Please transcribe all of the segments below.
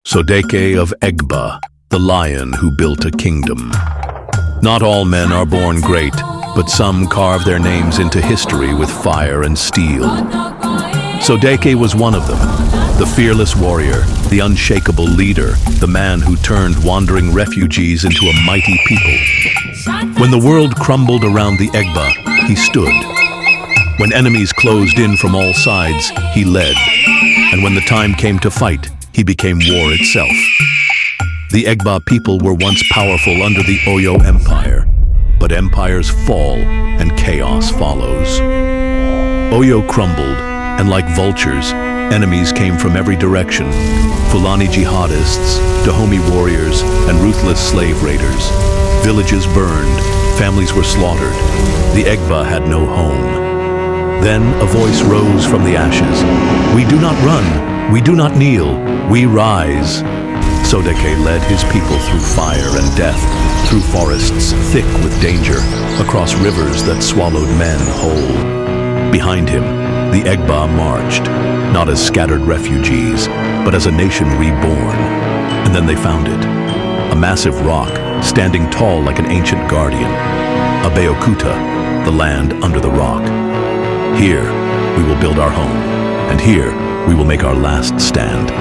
Sodeke of Egba, the lion who built a kingdom. Not all men are born great, but some carve their names into history with fire and steel. Sodeke was one of them, the fearless warrior, the unshakable leader, the man who turned wandering refugees into a mighty people. When the world crumbled around the Egba, he stood. When enemies closed in from all sides, he led. And when the time came to fight, he became war itself. The Egba people were once powerful under the Oyo Empire, but empires fall and chaos follows. Oyo crumbled, and like vultures, enemies came from every direction. Fulani jihadists, Dahomey warriors, and ruthless slave raiders. Villages burned, families were slaughtered. The Egba had no home. Then a voice rose from the ashes. "We do not run, we do not kneel, we rise." Sodeke led his people through fire and death, through forests thick with danger, across rivers that swallowed men whole. Behind him, the Egba marched, not as scattered refugees, but as a nation reborn. And then they found it, a massive rock standing tall like an ancient guardian, Abeokuta, the land under the rock. Here, we will build our home, and here, we will make our last stand.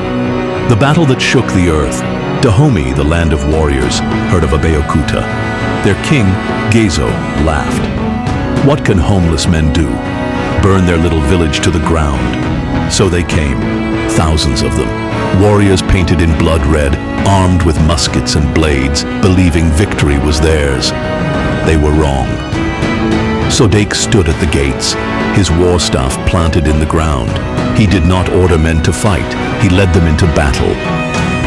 The battle that shook the earth, Dahomey, the land of warriors, heard of Abeokuta. Their king, Gezo, laughed. What can homeless men do? Burn their little village to the ground. So they came, thousands of them, warriors painted in blood red, armed with muskets and blades, believing victory was theirs. They were wrong. Sodeke stood at the gates, his war staff planted in the ground. He did not order men to fight, he led them into battle.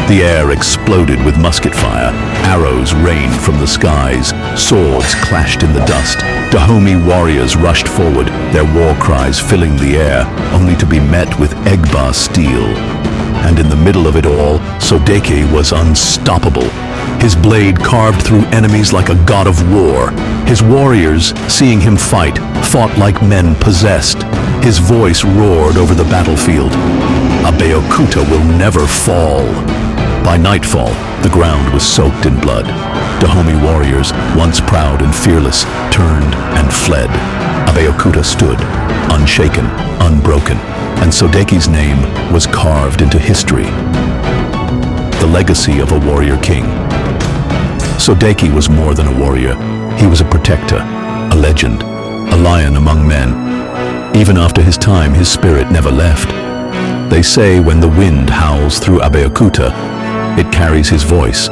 The air exploded with musket fire, arrows rained from the skies, swords clashed in the dust. Dahomey warriors rushed forward, their war cries filling the air, only to be met with Egba steel. And in the middle of it all, Sodeke was unstoppable. His blade carved through enemies like a god of war. His warriors, seeing him fight, fought like men possessed. His voice roared over the battlefield. Abeokuta will never fall. By nightfall, the ground was soaked in blood. Dahomey warriors, once proud and fearless, turned and fled. Abeokuta stood, unshaken, unbroken, and Sodeke's name was carved into history. The legacy of a warrior king. Sodeke was more than a warrior. He was a protector, a legend, a lion among men. Even after his time, his spirit never left. They say when the wind howls through Abeokuta, it carries his voice.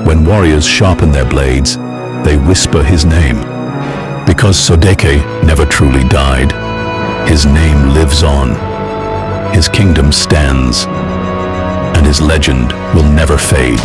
When warriors sharpen their blades, they whisper his name. Because Sodeke never truly died, his name lives on. His kingdom stands, and his legend will never fade.